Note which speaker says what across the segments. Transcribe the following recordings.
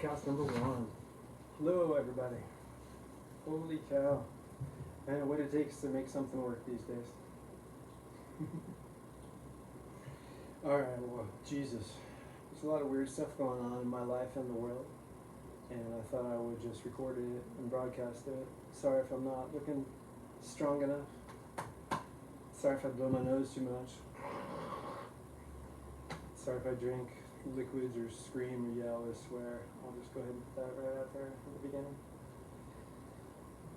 Speaker 1: Cast number one. Hello, everybody. Holy cow. Man, what it takes to make something work these days. Alright, well, Jesus. There's a lot of weird stuff going on in my life and the world. And I thought I would just record it and broadcast it. Sorry if I'm not looking strong enough. Sorry if I blow my nose too much. Sorry if I drink liquids or scream or yell or swear. I'll just go ahead and put that right out there at the beginning.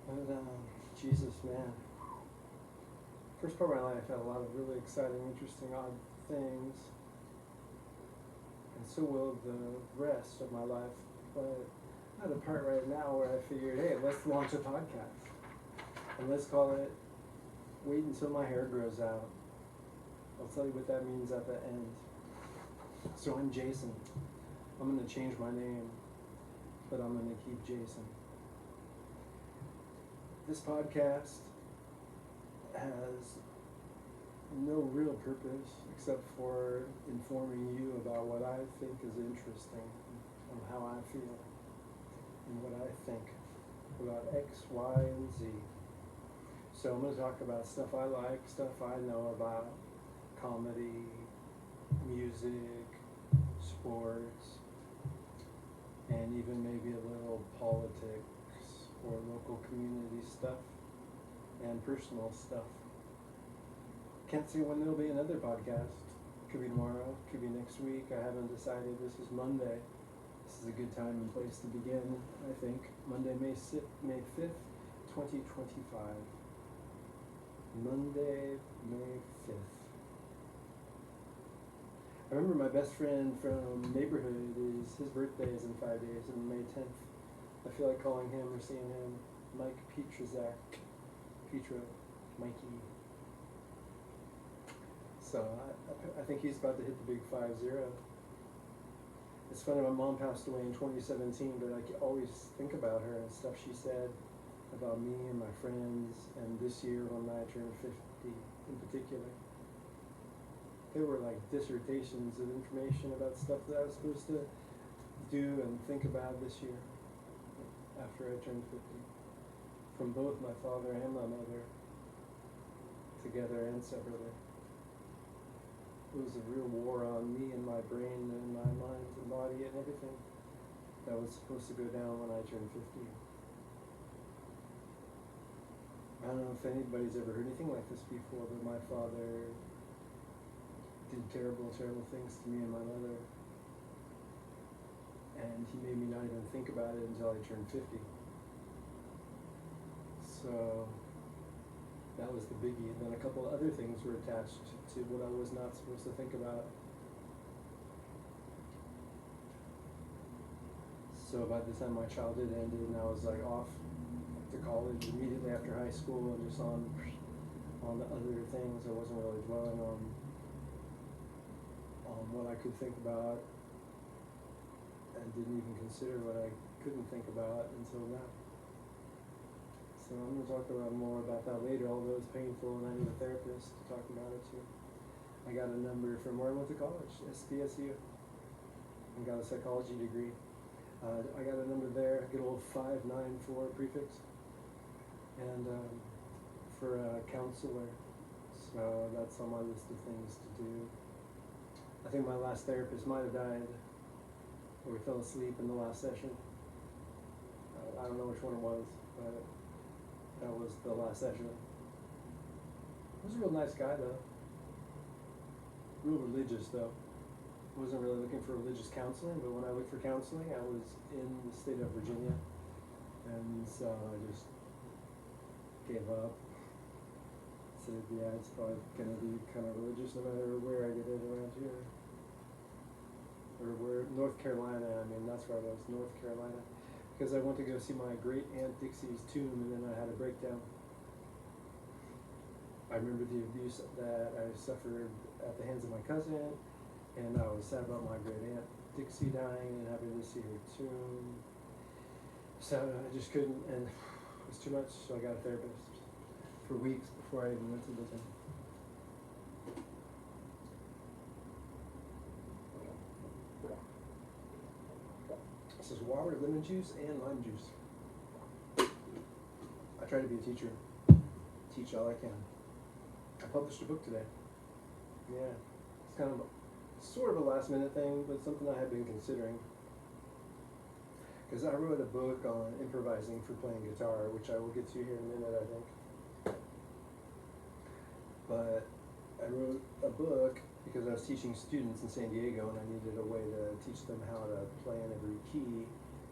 Speaker 1: But, Jesus, man. First part of my life had a lot of really exciting, interesting, odd things. And so will the rest of my life. But I'm at a part right now where I figured, hey, let's launch a podcast. And let's call it Wait Until My Hair Grows Out. I'll tell you what that means at the end. So I'm Jason. I'm going to change my name, but I'm going to keep Jason. This podcast has no real purpose except for informing you about what I think is interesting and how I feel and what I think about X, Y, and Z. So I'm going to talk about stuff I like, stuff I know about, comedy, music, sports, and even maybe a little politics or local community stuff and personal stuff. Can't say when there'll be another podcast. Could be tomorrow, could be next week. I haven't decided. This is Monday. This is a good time and place to begin, I think. Monday, May 5th, 2025. Monday, May 5th. I remember my best friend from neighborhood his birthday is in 5 days, on May 10th. I feel like calling him or seeing him. Mike Petro, Mikey. So I think he's about to hit the big 50. It's funny, my mom passed away in 2017, but I always think about her and stuff she said about me and my friends, and this year when I turned 50 in particular. There were like dissertations of information about stuff that I was supposed to do and think about this year after I turned 50. From both my father and my mother, together and separately. It was a real war on me and my brain and my mind and body and everything that was supposed to go down when I turned 50. I don't know if anybody's ever heard anything like this before, but my father did terrible, terrible things to me and my mother. And he made me not even think about it until I turned 50. So that was the biggie. And then a couple of other things were attached to what I was not supposed to think about. So by the time my childhood ended and I was like off to college immediately after high school and just on the other things, I wasn't really dwelling on what I could think about and didn't even consider what I couldn't think about until now. So I'm going to talk about more about that later, although it's painful and I need a therapist to talk about it too. I got a number from where I went to college, SDSU, and got a psychology degree. I got a number there, good old 594 prefix, and for a counselor. So that's on my list of things to do. I think my last therapist might have died, or we fell asleep in the last session. I don't know which one it was, but that was the last session. He was a real nice guy though. Real religious though. Wasn't really looking for religious counseling, but when I looked for counseling, I was in the state of Virginia. And so I just gave up. Said, yeah, it's probably going to be kind of religious no matter where I get it around here. Or where, North Carolina, I mean, that's where I was, North Carolina. Because I went to go see my great Aunt Dixie's tomb and then I had a breakdown. I remember the abuse that I suffered at the hands of my cousin, and I was sad about my great Aunt Dixie dying and having to see her tomb. So I just couldn't, and it was too much, so I got a therapist for weeks before I even went to visit. water, lemon juice, and lime juice. I try to be a teacher. Teach all I can. I published a book today. Yeah. It's kind of sort of a last minute thing, but something I have been considering. Because I wrote a book on improvising for playing guitar, which I will get to here in a minute, I think. But I wrote a book because I was teaching students in San Diego, and I needed a way to teach them how to play in every key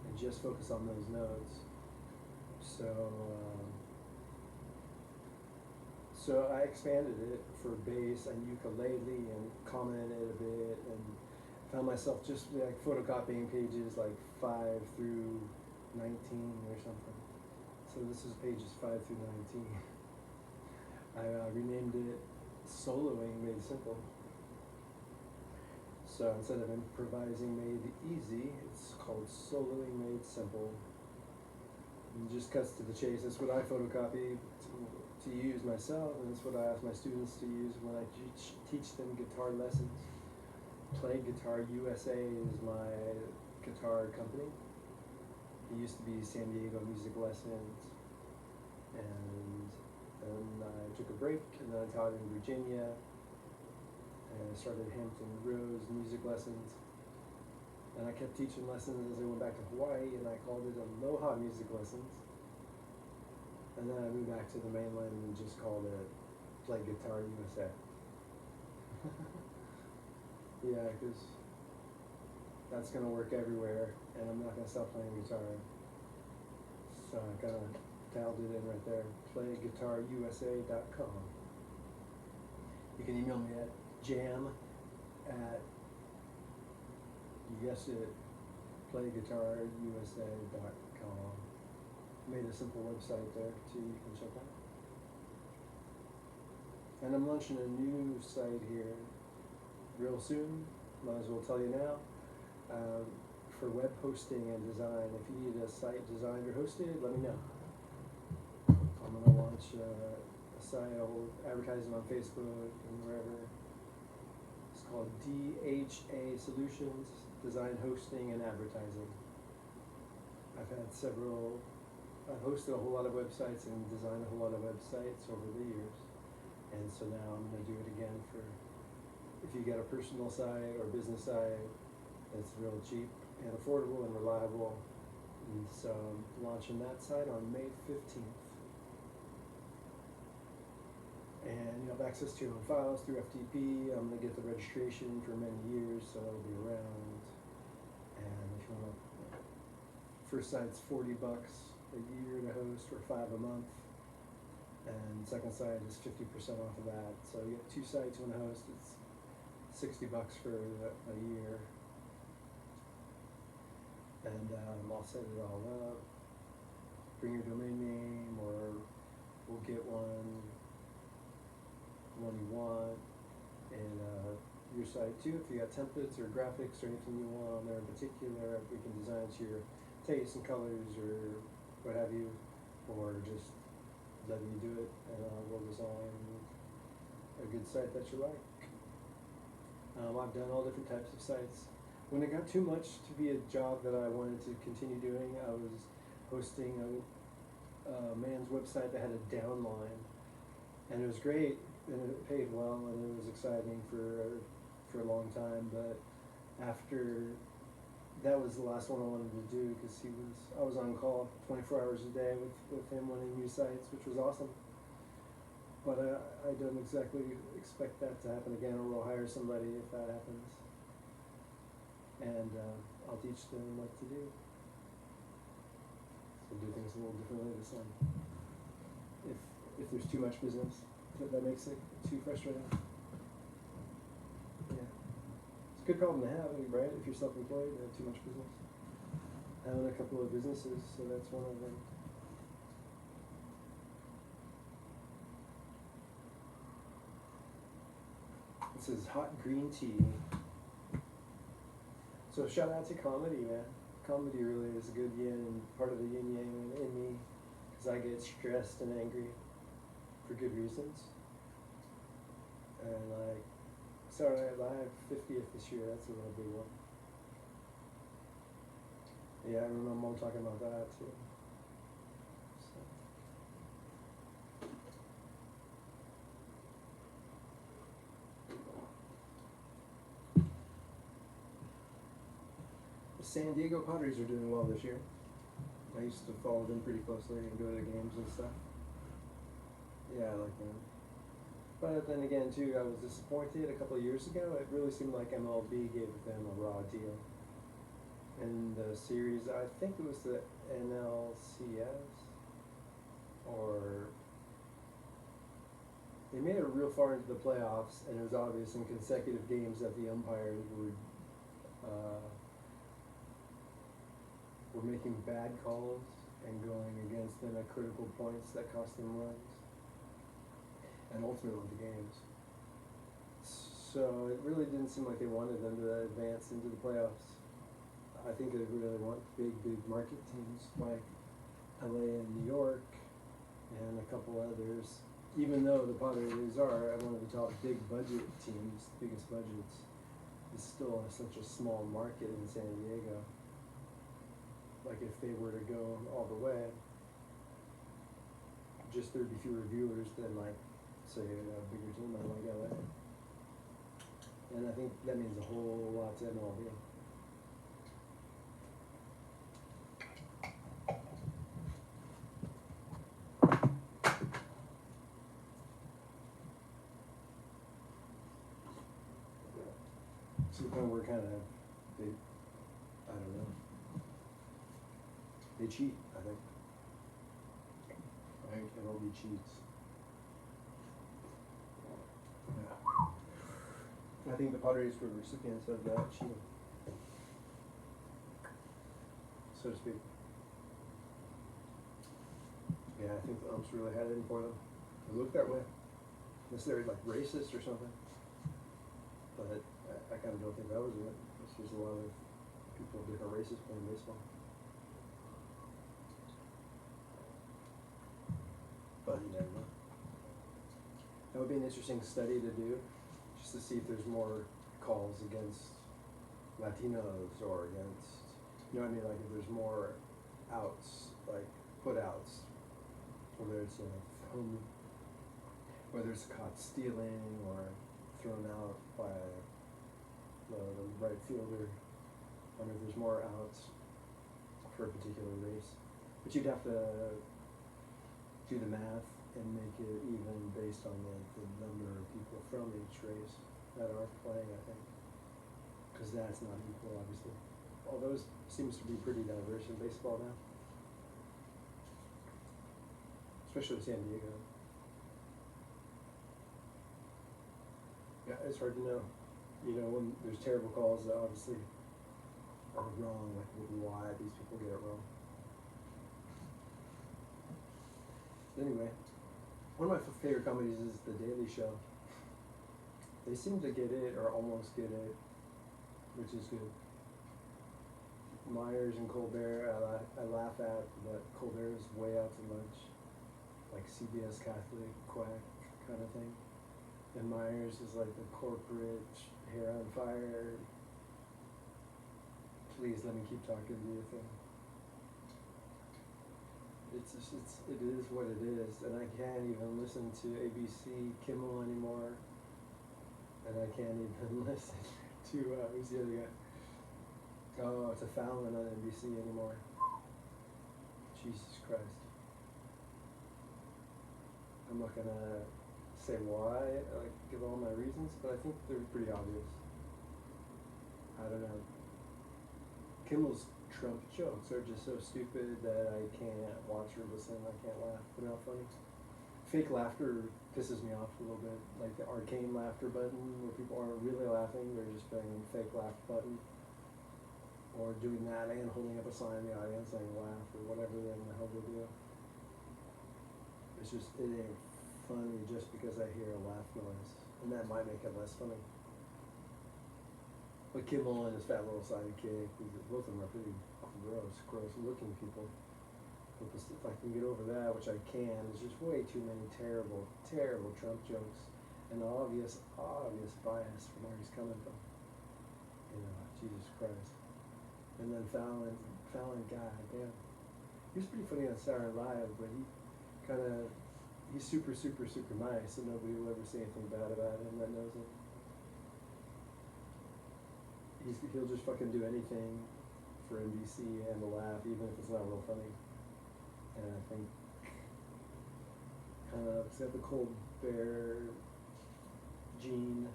Speaker 1: and just focus on those notes. So I expanded it for bass and ukulele and commented a bit, and found myself just like photocopying pages like 5 through 19 or something. So this is pages 5 through 19. I renamed it Soloing Made Simple. So instead of improvising made easy, it's called Soloing Made Simple. And just cuts to the chase. That's what I photocopy to use myself, and that's what I ask my students to use when I teach them guitar lessons. Play Guitar USA is my guitar company. It used to be San Diego Music Lessons, and then I took a break, and then I taught in Virginia, and I started Hampton Roads Music Lessons, and I kept teaching lessons as I went back to Hawaii, and I called it Aloha Music Lessons. And then I moved back to the mainland and just called it Play Guitar USA. Yeah, because that's going to work everywhere, and I'm not going to stop playing guitar. So I kind of dialed it in right there, playguitarusa.com. You can email me at jam@, you guessed it, playguitarusa.com. Made a simple website there too, you can check out. And I'm launching a new site here real soon, might as well tell you now, for web hosting and design. If you need a site designed or hosted, let me know. I'm going to launch a site. I'll advertise it on Facebook and wherever. It's called DHA Solutions, Design, Hosting, and Advertising. I've hosted a whole lot of websites and designed a whole lot of websites over the years. And so now I'm going to do it again for, if you got a personal site or business site, it's real cheap and affordable and reliable. And so I'm launching that site on May 15th. And you have access to your own files through FTP. I'm going to get the registration for many years, so it'll be around. And if you want to, first site's $40 a year to host, or $5 a month. And second site is 50% off of that. So you have 2 sites you want to host, it's $60 for a year. And I'll set it all up. Bring your domain name, or we'll get one you want. And your site too, if you got templates or graphics or anything you want on there in particular, we can design it to your tastes and colors or what have you, or just let me do it, and we'll design a good site that you like. I've done all different types of sites. When it got too much to be a job that I wanted to continue doing, I was hosting a man's website that had a downline, and it was great, and it paid well, and it was exciting for a long time. But after that was the last one I wanted to do, because I was on call 24 hours a day with him running new sites, which was awesome. But I don't exactly expect that to happen again, or we'll hire somebody if that happens. And I'll teach them what to do. So do things a little differently this time. If there's too much business, that makes it too frustrating. Yeah. It's a good problem to have, right? If you're self-employed, to have too much business. I own a couple of businesses, so that's one of them. This is hot green tea. So shout out to comedy, man. Comedy really is a good yin, part of the yin yang in me, because I get stressed and angry for good reasons. And like Saturday Night Live 50th this year, that's a real big one. Yeah, I remember Mom talking about that too. So. The San Diego Padres are doing well this year. I used to follow them pretty closely and go to the games and stuff. Yeah, I like them. But then again, too, I was disappointed a couple of years ago. It really seemed like MLB gave them a raw deal. And the series, I think it was the NLCS, or they made it real far into the playoffs, and it was obvious in consecutive games that the umpires uh, were making bad calls and going against them at critical points that cost them runs, and ultimately the games. So it really didn't seem like they wanted them to advance into the playoffs. I think they really want big market teams like LA and New York and a couple others. Even though the Padres are one of the top big budget teams, biggest budgets, it's still such a small market in San Diego. Like if they were to go all the way, just there'd be fewer viewers than like, say, a bigger team like LA. And I think that means a whole lot to MLB. So we're kind of, I don't know. They cheat, I think. I think MLB cheats. Yeah. I think the Padres were recipients of that cheating, so to speak. Yeah, I think the umps really had it in for them. It looked that way. Unless they're like racist or something. But I kind of don't think that was it. It's just a lot of people of different races playing baseball. But you never know. That would be an interesting study to do, just to see if there's more calls against Latinos or against, you know what I mean, like if there's more outs, like put outs, whether it's whether it's caught stealing or thrown out by the right fielder. I wonder if there's more outs for a particular race. But you'd have to do the math and make it even based on the number of people from each race that are playing, I think. Because that's not equal, obviously. Although it seems to be pretty diverse in baseball now. Especially San Diego. Yeah, it's hard to know. You know, when there's terrible calls that obviously are wrong, like why these people get it wrong. Anyway, one of my favorite comedies is The Daily Show. They seem to get it, or almost get it, which is good. Myers and Colbert, I laugh at, but Colbert is way out to lunch, like CBS Catholic quack kind of thing. And Myers is like the corporate hair on fire, please let me keep talking to you thing. It is what it is, and I can't even listen to ABC Kimmel anymore, and I can't even listen to, who's the other guy? Oh, it's a Fallon on NBC anymore. Jesus Christ. I'm not gonna say why, like give all my reasons, but I think they're pretty obvious. I don't know. Kimmel's Trump jokes are just so stupid that I can't watch or listen. I can't laugh. They're not funny. Fake laughter pisses me off a little bit. Like the arcane laughter button where people aren't really laughing, they're just playing a fake laugh button. Or doing that and holding up a sign in the audience saying laugh or whatever the hell they do. It's just, it ain't funny just because I hear a laugh noise. And that might make it less funny. But Kimmel and his fat little sidekick, both of them are pretty gross looking people. But if I can get over that, which I can, there's just way too many terrible Trump jokes. And obvious bias from where he's coming from. You know, Jesus Christ. And then Fallon Fallon, god damn. He was pretty funny on Saturday Night Live, but he's super, super, super nice, and nobody will ever say anything bad about him that knows him. He'll just fucking do anything for NBC and to laugh, even if it's not real funny. And I think, except the Colbert gene,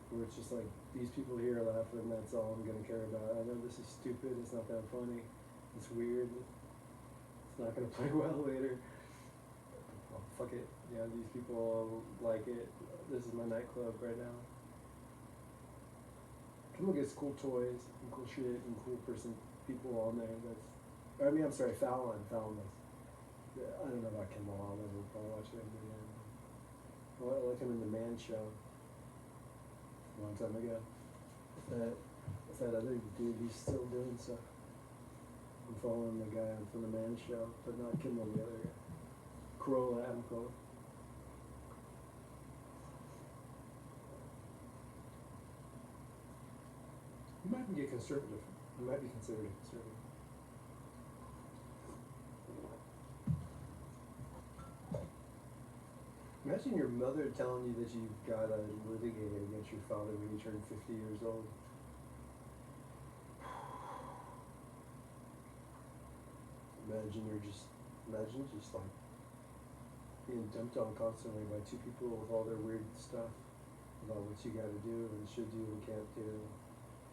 Speaker 1: where it's just like, these people here are laughing, that's all I'm gonna care about. I know this is stupid, it's not that funny, it's weird, it's not gonna play well later. Oh, fuck it, yeah, these people like it, this is my nightclub right now. Kimmel gets cool toys and cool shit and cool people on there. I'm sorry, Fallon does. Yeah, I don't know about Kimmel. I'll never probably watch him again. Well, I like him in the Man Show. A long time ago. That other dude, he's still doing stuff. I'm following the guy from the Man Show, but not Kimmel, the other guy. Adam Carolla. You might be conservative. You might be considered conservative. Imagine your mother telling you that you've got to litigate against your father when you turn 50 years old. Imagine just like being dumped on constantly by two people with all their weird stuff about what you got to do and should do and can't do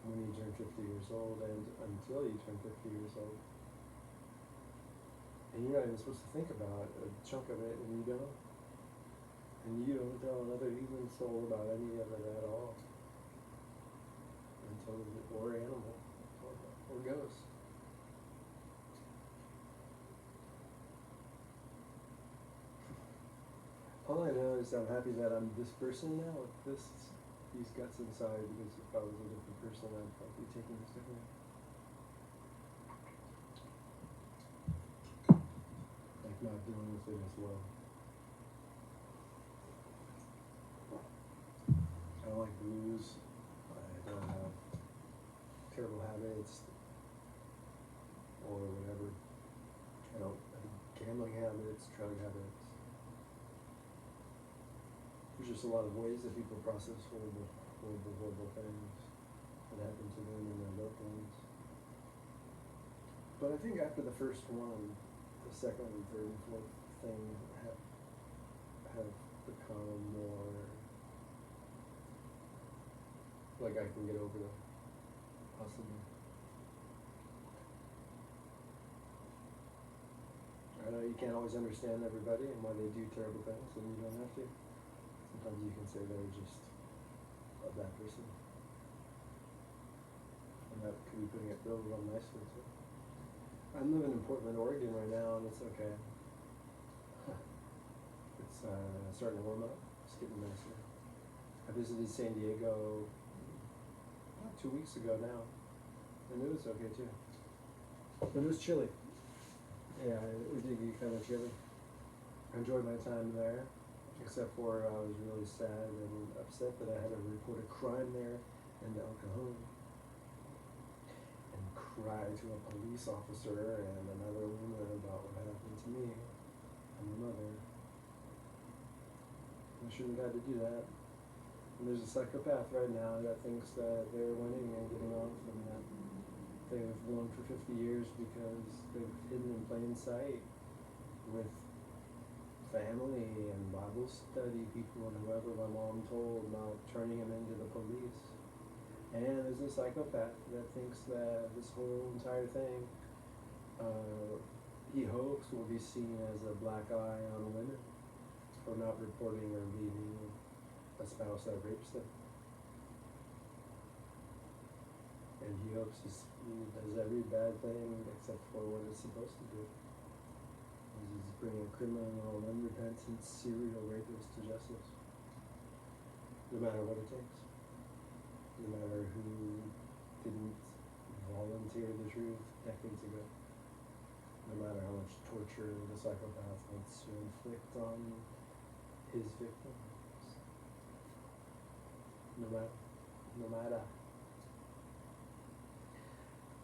Speaker 1: when you turn 50 years old and until you turn 50 years old. And you're not even supposed to think about a chunk of it, and you don't. And you don't tell another human soul about any of it at all. Or animal, or ghost. All I know is I'm happy that I'm this person now with these guts inside, because if I was a different person, I'd probably be taking this differently. Like not dealing with it as well. I don't like booze. I don't have terrible habits or whatever. I don't have gambling habits, drug habits. There's just a lot of ways that people process horrible things that happen to them and their loved ones. But I think after the first one, the second and third and fourth thing have become more like I can get over them, possibly. I know you can't always understand everybody and why they do terrible things, and you don't have to. Sometimes you can say they're just a bad person. And that could be putting it real nicely too. I'm living in Portland, Oregon right now, and it's okay. It's starting to warm up. It's getting nicer. I visited San Diego about 2 weeks ago now, and it was okay too. But it was chilly. Yeah, it did get kind of chilly. I enjoyed my time there, except for I was really sad and upset that I had to report a crime there in El Cajon and cry to a police officer and another woman about what happened to me and my mother. I shouldn't have had to do that. And there's a psychopath right now that thinks that they're winning and getting off, and that they've won for 50 years because they've hidden in plain sight with family and Bible study people and whoever my mom told, not turning him into the police. And there's a psychopath that thinks that this whole entire thing, he hopes will be seen as a black eye on women for not reporting or leaving a spouse that rapes them. And he hopes he does every bad thing except for what it's supposed to do. He's bringing a criminal, unrepentant serial rapist to justice. No matter what it takes. No matter who didn't volunteer the truth decades ago. No matter how much torture the psychopath wants to inflict on his victims. No matter.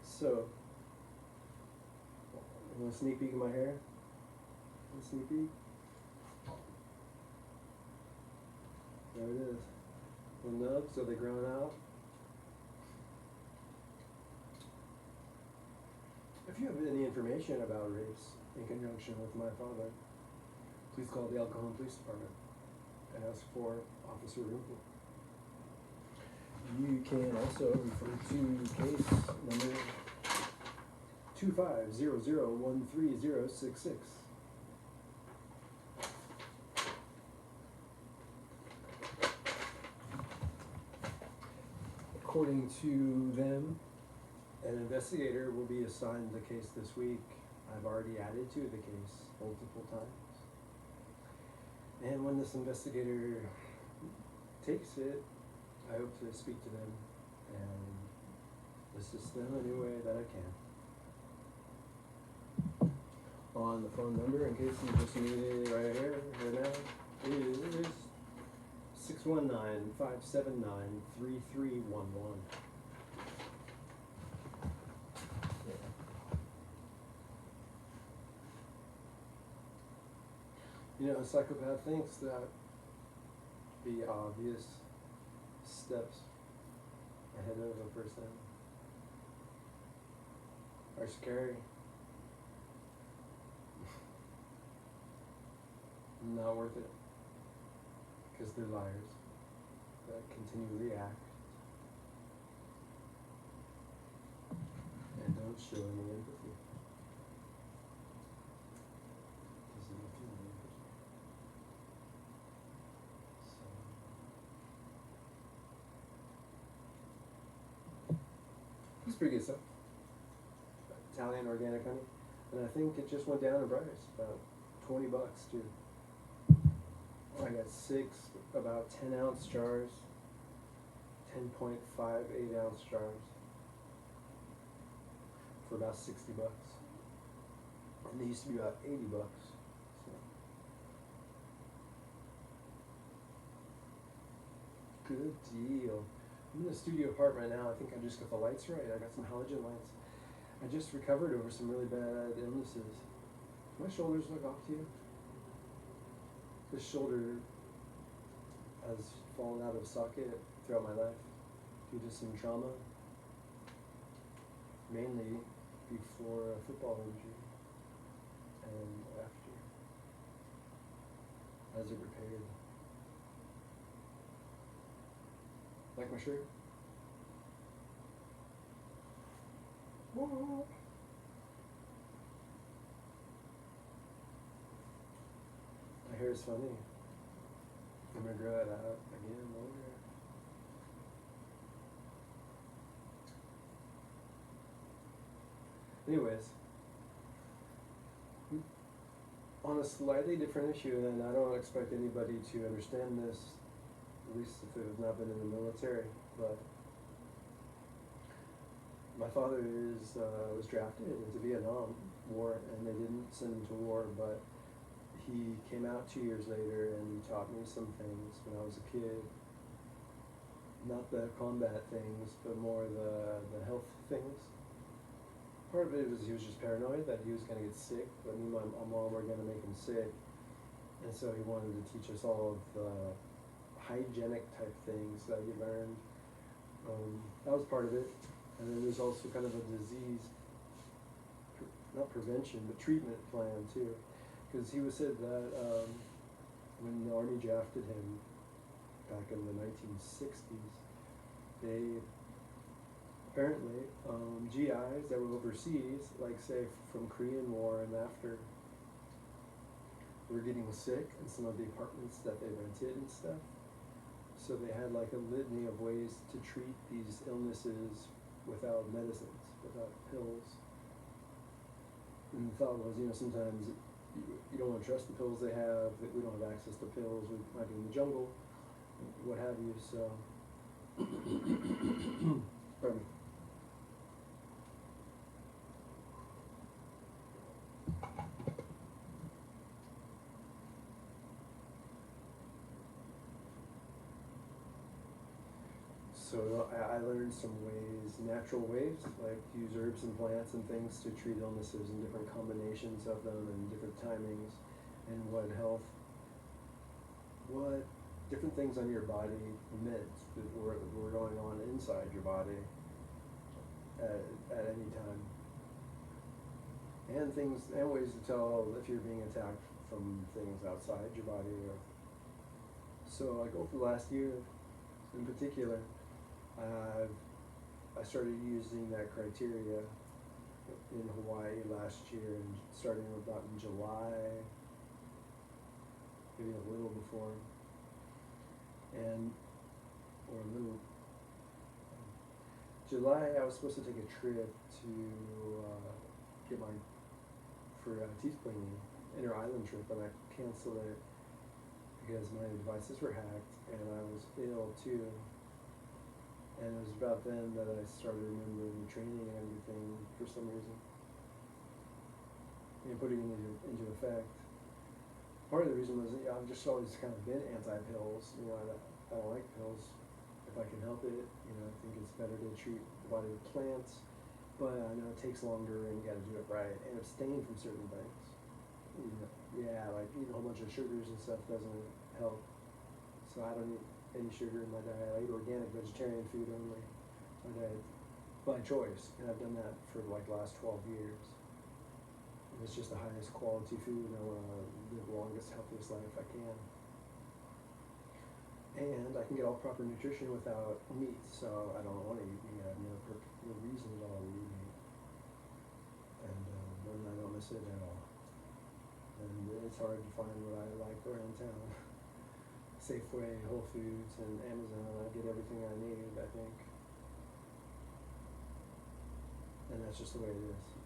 Speaker 1: So, Want a sneak peek of my hair? Want a sneak peek? There it is. The nubs, are they growing out? If you have any information about rapes in conjunction with my father, please call the El Cajon Police Department and ask for Officer Rumpel. You can also refer to case number 2500130066. According to them, an investigator will be assigned the case this week. I've already added to the case multiple times. And when this investigator takes it, I hope to speak to them and assist them any way that I can. On the phone number, in case you just need it right here, right now, is 619-579-3311. You know, a psychopath thinks that the obvious steps ahead of a person are scary. Not worth it. Because they're liars that continually act and don't show any empathy. Because they don't feel any empathy. So it's pretty good stuff. Italian organic honey. And I think it just went down in price, about $20 too. I got 6 about 10-ounce jars, 10.5 8-ounce jars for about $60. And they used to be about $80. So good deal. I'm in a studio apartment now. I think I just got the lights right. I got some halogen lights. I just recovered over some really bad illnesses. My shoulders look off to you. This shoulder has fallen out of socket throughout my life due to some trauma, mainly before a football injury and after, as it repaired. Like my shirt? Whoa. My hair is funny. I'm gonna grow it out again longer. Anyways, on a slightly different issue, and I don't expect anybody to understand this, at least if they have not been in the military, but my father was drafted into Vietnam War, and they didn't send him to war, but he came out 2 years later and taught me some things when I was a kid. Not the combat things, but more the health things. Part of it was he was just paranoid that he was going to get sick, but me and my mom were going to make him sick. And so he wanted to teach us all of the hygienic type things that he learned. That was part of it. And then there's also kind of a disease, not prevention, but treatment plan too. Because he was said that when the Army drafted him back in the 1960s, they apparently GIs that were overseas, like say from Korean War and after, were getting sick in some of the apartments that they rented and stuff. So they had like a litany of ways to treat these illnesses without medicines, without pills. And the thought was, sometimes you don't want to trust the pills they have, that we don't have access to pills, we might be in the jungle, what have you, so. Pardon me. So I learned some ways, natural ways, like use herbs and plants and things to treat illnesses and different combinations of them and different timings, and what different things on your body meant that were going on inside your body at any time. And things and ways to tell if you're being attacked from things outside your body. So like over the last year in particular, I started using that criteria in Hawaii last year, and starting about in July, maybe a little before, or a little. July, I was supposed to take a trip to get my teeth cleaning, inter-island trip, and I canceled it because my devices were hacked and I was ill too. And it was about then that I started remembering the training and everything for some reason, and putting it into effect. Part of the reason was I've just always kind of been anti-pills. I don't like pills if I can help it. I think it's better to treat the body with plants, but I know it takes longer and you got to do it right and abstain from certain things. Like eating a whole bunch of sugars and stuff doesn't help. So I don't eat any sugar in my diet. I eat organic vegetarian food only. My diet by choice, and I've done that for like the last 12 years. And it's just the highest quality food, and I want to live the longest, healthiest life I can. And I can get all proper nutrition without meat, so I don't want to eat meat. I have no reason at all to eat meat. And I don't miss it at all. And it's hard to find what I like around town. Safeway, Whole Foods, and Amazon, I get everything I need, I think. And that's just the way it is.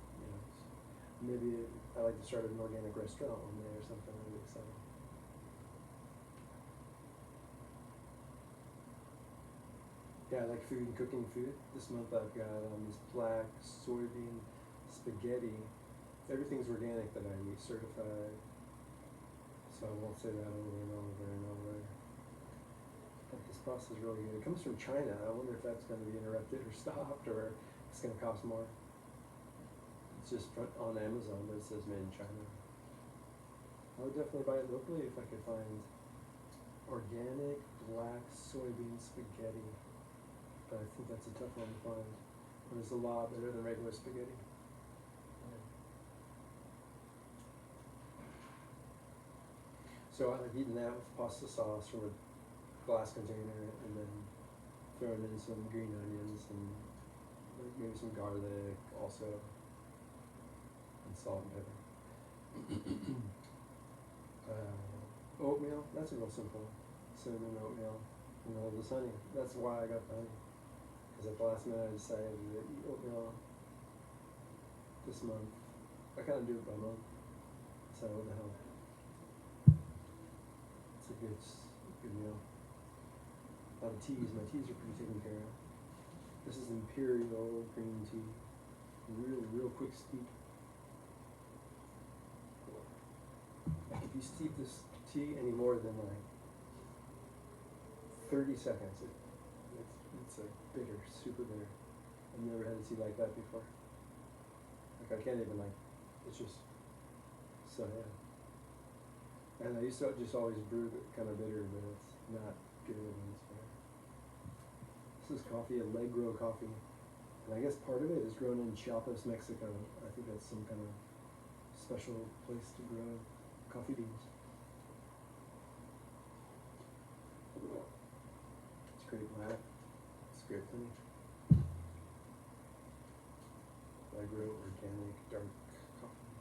Speaker 1: Maybe I like to start an organic restaurant one day or something. That'd be exciting. Yeah, I like food and cooking food. This month I've got this black soybean spaghetti. Everything's organic that I eat, certified. So I won't say that over and over and over. But this pasta is really good. It comes from China. I wonder if that's going to be interrupted or stopped, or it's going to cost more. It's just on Amazon, but it says made in China. I would definitely buy it locally if I could find organic black soybean spaghetti. But I think that's a tough one to find. But it's a lot better than regular spaghetti. So I like eating that with pasta sauce from a glass container, and then throwing in some green onions and maybe some garlic also, and salt and pepper. Oatmeal, that's a real simple. Cinnamon oatmeal, and a little honey. That's why I got the honey. Because at the last minute I decided to eat oatmeal this month. I kind of do it by month. So what the hell. It's a good meal. A lot of teas. My teas are pretty taken care of. This is Imperial green tea. Real quick steep. Like if you steep this tea any more than like 30 seconds, it's like bitter, super bitter. I've never had a tea like that before. Like I can't even it's just so yeah. And I used to just always brew it kind of bitter, but it's not good when it's bitter. This is coffee, Allegro coffee. And I guess part of it is grown in Chiapas, Mexico. I think that's some kind of special place to grow coffee beans. It's great black. It's great honey. Allegro organic dark coffee.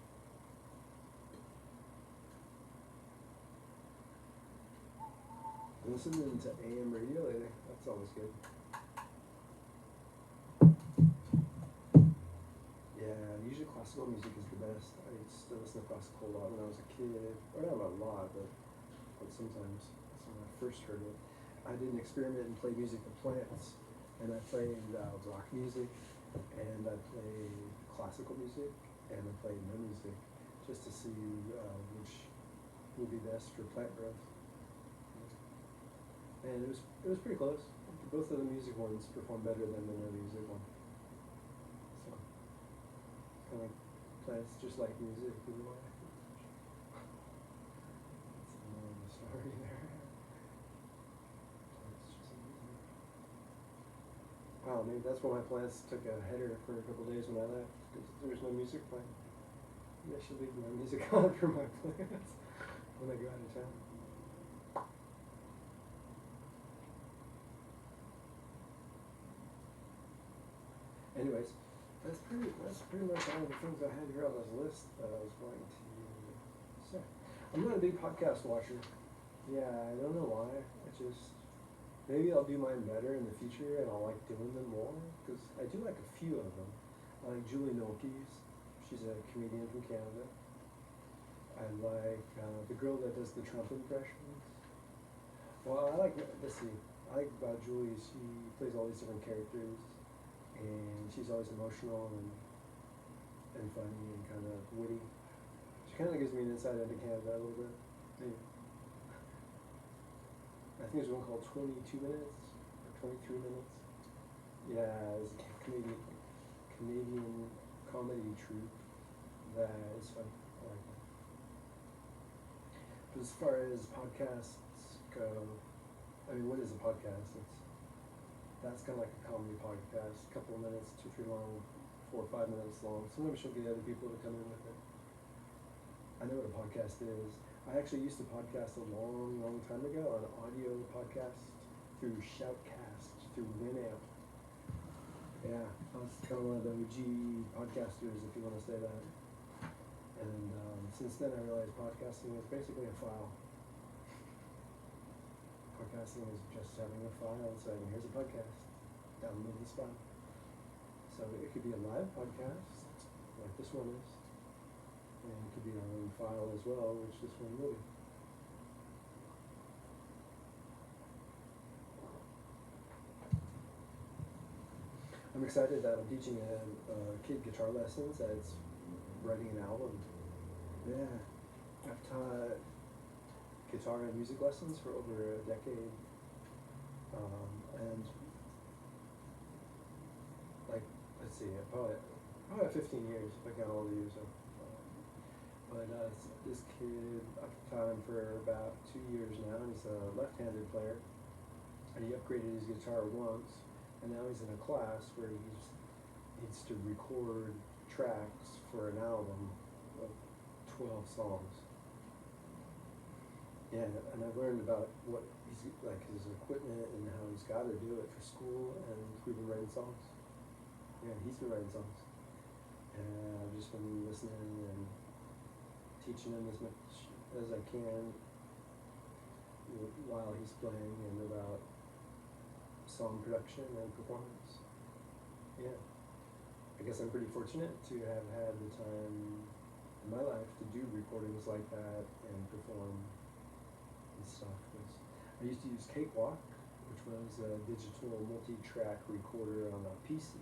Speaker 1: Listening to AM radio later. That's always good. Yeah, usually classical music is the best. I used to listen to classical a lot when I was a kid. Or not a lot, but sometimes. That's when I first heard it. I did an experiment and play music with plants. And I played rock music, and I played classical music, and I played no music, just to see which would be best for plant growth. and it was pretty close. Both of the music ones performed better than the no music one. So kind of plays just like music in a way. That's another story there. It's just amazing. Wow, maybe that's why my plants took a header for a couple of days when I left, because there was no music playing. Maybe I should leave my music on for my plants when I go out of town. Anyways, that's pretty much all the things I had here on this list that I was going to say. I'm not a big podcast watcher. Yeah, I don't know why. I just maybe I'll do mine better in the future, and I'll like doing them more because I do like a few of them. I like Julie Nolke's. She's a comedian from Canada. I like the girl that does the Trump impressions. Well, I like, let's see, I like about Julie, she plays all these different characters, and she's always emotional and funny and kind of witty. She kind of gives me an insight into Canada a little bit. Maybe. I think there's one called 22 Minutes, or 23 Minutes. Yeah, it's a Canadian comedy troupe that is fun. I like it. But as far as podcasts go, I mean, what is a podcast? That's kind of like a comedy podcast, a couple of minutes, 2-3 long, 4 or 5 minutes long. Sometimes she'll get other people to come in with it. I know what a podcast is. I actually used to podcast a long time ago, an audio podcast through Shoutcast, through Winamp. Yeah, I was kind of one of the OG podcasters, if you want to say that. And since then I realized podcasting is basically a file. Podcasting is just having a file and saying, here's a podcast, download this file. So it could be a live podcast, like this one is, and it could be our own file as well, which this one will be. I'm excited that I'm teaching a kid guitar lessons that's writing an album. Yeah, I've taught guitar and music lessons for over a decade, and like, let's see, probably 15 years if I count all the years. But this kid, I've taught him for about 2 years now, and he's a left-handed player, and he upgraded his guitar once, and now he's in a class where he needs to record tracks for an album of 12 songs. Yeah, and I've learned about what he's like, his equipment and how he's got to do it for school, and we've been writing songs. Yeah, he's been writing songs, and I've just been listening and teaching him as much as I can while he's playing, and about song production and performance. Yeah, I guess I'm pretty fortunate to have had the time in my life to do recordings like that and perform and stuff. I used to use Cakewalk, which was a digital multi-track recorder on a PC,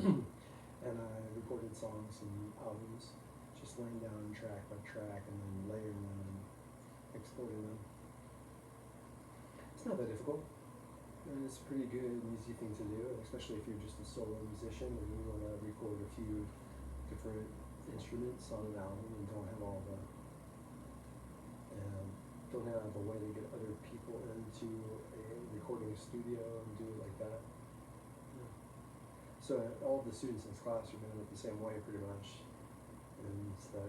Speaker 1: and I recorded songs and albums, just laying down track by track and then layering them and exporting them. It's not that difficult, and it's a pretty good and easy thing to do, especially if you're just a solo musician and you want to record a few different instruments on an album and don't have a way to get other people into a recording studio and do it like that. Yeah. So all the students in this class are doing it the same way pretty much. And so,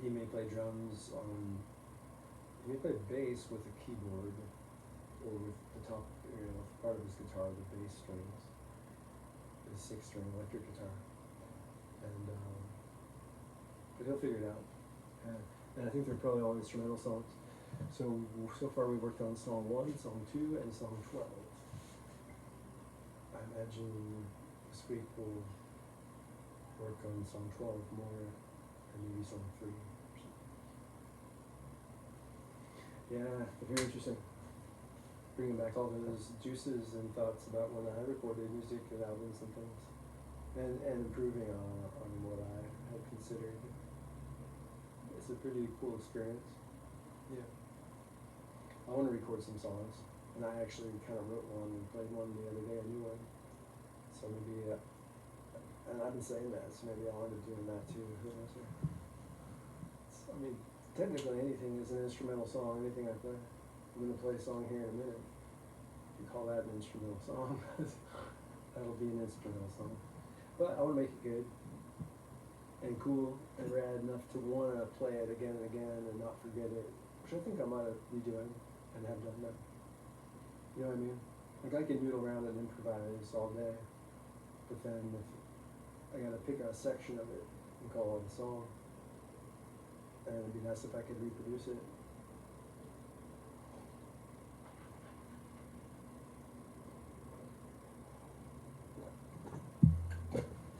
Speaker 1: he may play drums he may play bass with a keyboard or with the top, part of his guitar, the bass strings, the 6-string electric guitar. And, but he'll figure it out. And I think they're probably all instrumental songs. So far we've worked on song 1, song 2, and song 12. I imagine this week we'll work on song 12 more, and maybe song 3 or something. Yeah, very interesting. Bringing back all those juices and thoughts about when I recorded music and albums and things, and improving on what I had considered. It's a pretty cool experience. Yeah. I want to record some songs, and I actually kind of wrote one and played one the other day, a new one. So maybe, and I've been saying that, so maybe I'll end up doing that too. Who knows? I mean, technically anything is an instrumental song. Anything I play, I'm gonna play a song here in a minute. You call that an instrumental song? That'll be an instrumental song. But I want to make it good and cool and rad enough to want to play it again and again and not forget it, which I think I might be doing and have done that. You know what I mean? Like I can noodle around and improvise all day, but then if I gotta pick a section of it and call it a song, and it'd be nice if I could reproduce it.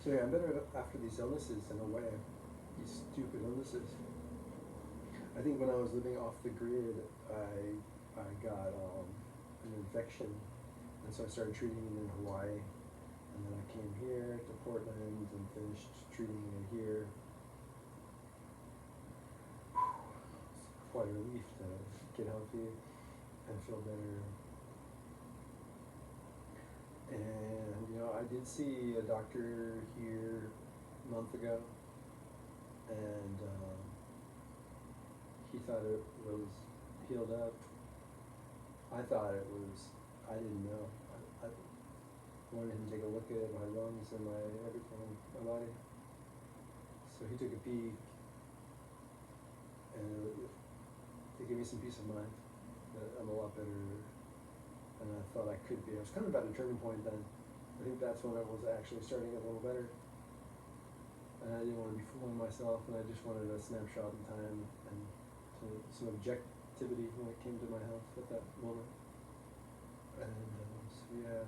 Speaker 1: So yeah, I'm better after these illnesses in a way, these stupid illnesses. I think when I was living off the grid, I got an infection, and so I started treating it in Hawaii, and then I came here to Portland and finished treating it here. It's quite a relief to get healthy and feel better. And you know, I did see a doctor here a month ago, and he thought it was healed up. I thought it was. I didn't know. I wanted him to take a look at my lungs and my everything, my body. So he took a peek, and it gave me some peace of mind that I'm a lot better than I thought I could be. I was kind of about a turning point then. I think that's when I was actually starting to get a little better. And I didn't want to be fooling myself, and I just wanted a snapshot in time and some objectivity when it came to my health at that moment. And so yeah.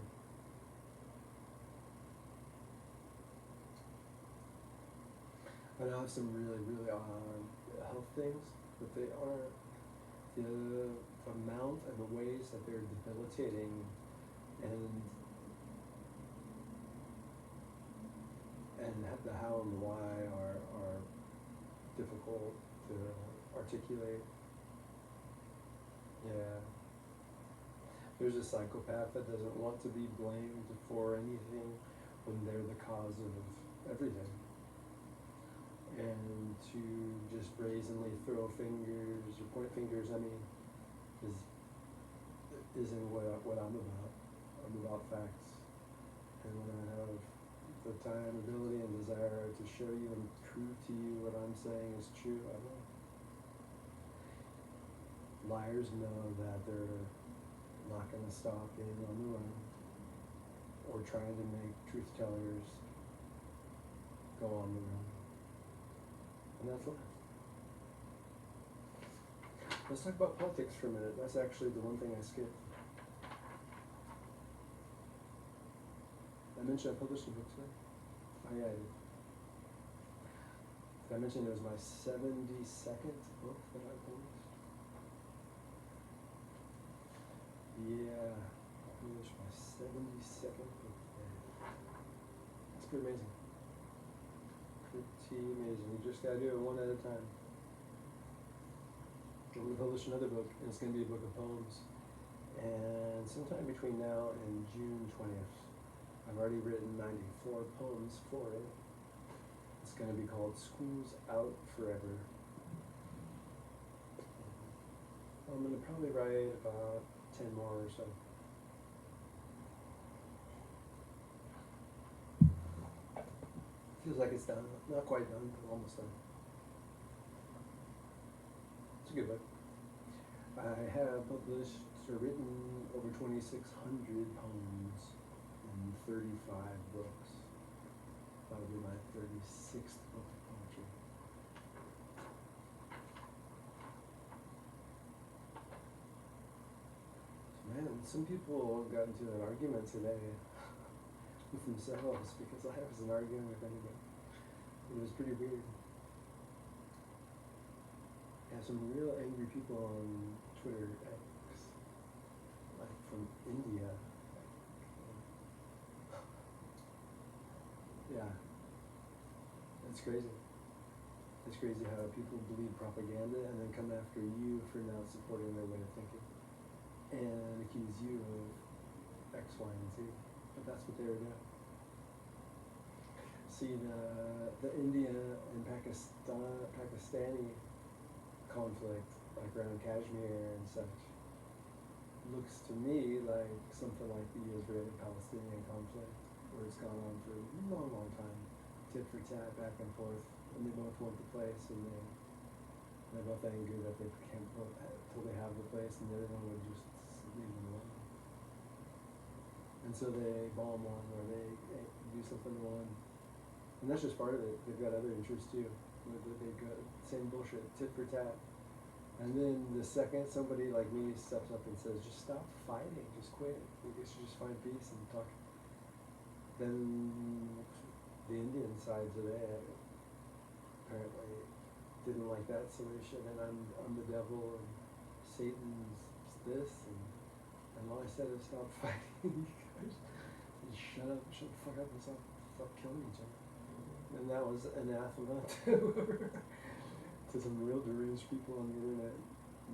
Speaker 1: I now have some really, really health things, but they are the amount and the ways that they're debilitating and the how and the why are difficult to articulate. Yeah. There's a psychopath that doesn't want to be blamed for anything when they're the cause of everything. And to just brazenly throw fingers or point fingers, I mean, isn't what I'm about. I'm about facts. And when I have the time, ability, and desire to show you and prove to you what I'm saying is true, I will. Liars know that they're not going to stop being on the run or trying to make truth tellers go on the run. And that's life. Let's talk about politics for a minute. That's actually the one thing I skipped. I mentioned I published a book today. Oh yeah, I did. Did I mention it was my 72nd book that I published? Yeah, I published my 72nd book today. That's pretty amazing. Pretty amazing. You just gotta do it one at a time. I'm gonna publish another book, and it's gonna be a book of poems. And sometime between now and June 20th, I've already written 94 poems for it. It's going to be called School's Out Forever. I'm going to probably write about 10 more or so. Feels like it's done. Not quite done, but almost done. It's a good book. I have published or written over 2,600 poems in 35 books. That'll be my 36th book of poetry. So man, some people got into an argument today with themselves because I wasn't arguing with anybody. It was pretty weird. Yeah, some real angry people on Twitter X, like from India. Yeah, it's crazy. It's crazy how people believe propaganda and then come after you for not supporting their way of thinking. and accuse you of X, Y, and Z. But that's what they were doing. See, the India and Pakistani conflict, like around Kashmir and such, looks to me like something like the Israeli-Palestinian conflict, where it's gone on for a long, long time, tit for tat, back and forth, and they both want the place, and they're both angry that they can't both till they have the place, and the other one would just leave them alone. And so they bomb one, or they do something to one, and that's just part of it. They've got other interests too. They've got same bullshit, tit for tat. And then the second somebody like me steps up and says, just stop fighting, just quit. You guys should just find peace and talk. Then the Indian side today apparently didn't like that solution, and I'm the devil and Satan's this, and all I said is stop fighting. You guys just shut the fuck up and stop killing each other. And that was anathema to some real deranged people on the internet.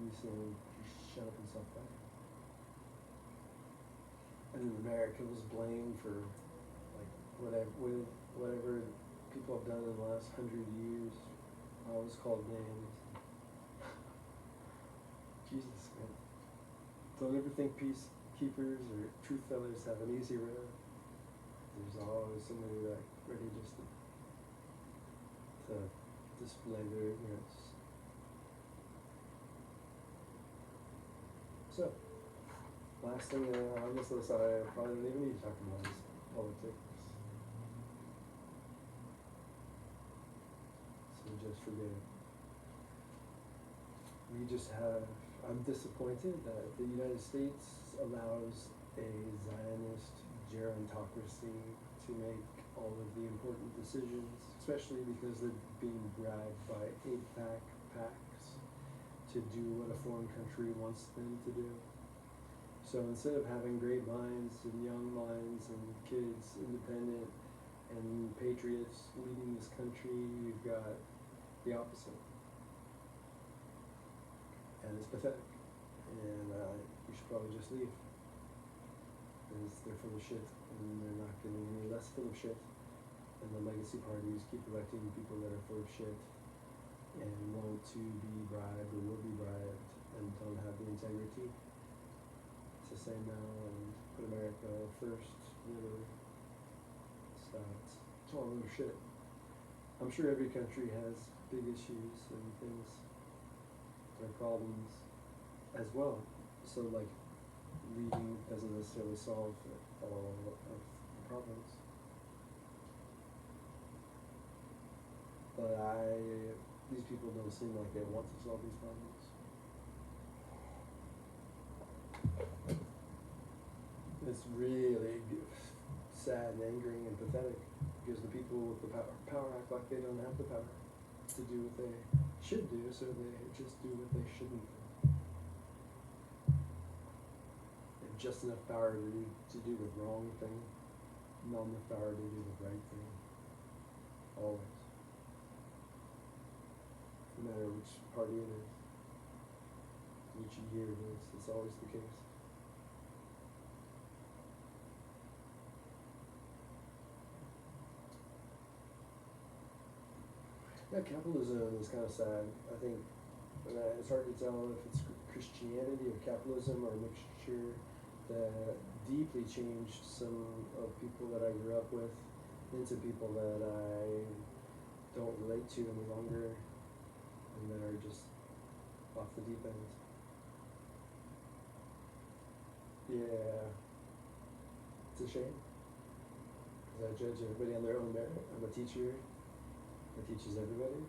Speaker 1: You saying, just shut up and stop fighting. And then America was blamed for like whatever people have done in the last 100 years. I was called names. Jesus, man. Don't ever think peacekeepers or truth tellers have an easy road. There's always somebody like ready just to display their ignorance. So, last thing on this list I probably don't even need to talk about is politics. So just forget it. I'm disappointed that the United States allows a Zionist gerontocracy to make all of the important decisions, especially because they're being bribed by AIPAC PACs to do what a foreign country wants them to do. So instead of having great minds and young minds and kids, independent and patriots leading this country, you've got the opposite. And it's pathetic. And you should probably just leave. Because they're full of shit, and they're not getting any less full of shit. And the legacy parties keep electing people that are full of shit and want to be bribed or will be bribed and don't have the integrity to say no and put America first, literally. So it's all a little shit. I'm sure every country has big issues and things, or problems as well. So like leaving doesn't necessarily solve all of the problems. But these people don't seem like they want to solve these problems. It's really sad and angering and pathetic because the people with the power act like they don't have the power to do what they should do, so they just do what they shouldn't do. They have just enough power to do the wrong thing, not enough power to do the right thing. Always. No matter which party it is, which year it is, it's always the case. Yeah, capitalism is kind of sad. I think it's hard to tell if it's Christianity or capitalism or a mixture that deeply changed some of people that I grew up with into people that I don't relate to any longer and that are just off the deep end. Yeah, it's a shame because I judge everybody on their own merit. I'm a teacher that teaches everybody,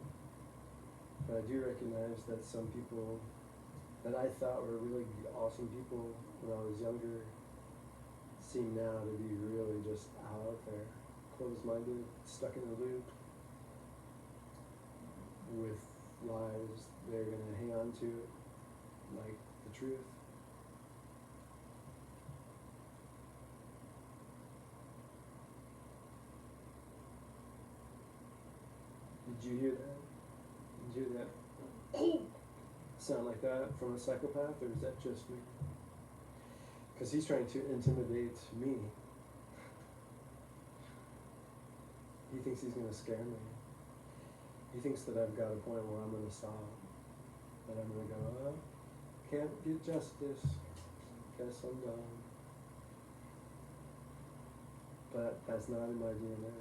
Speaker 1: but I do recognize that some people that I thought were really awesome people when I was younger seem now to be really just out there, closed-minded, stuck in a loop with lies they're going to hang on to like the truth. Did you hear that? Did you hear that sound like that from a psychopath, or is that just me? Cause he's trying to intimidate me. He thinks he's gonna scare me. He thinks that I've got a point where I'm gonna stop. That I'm gonna go, oh, can't get justice. Guess I'm done. But that's not in my DNA.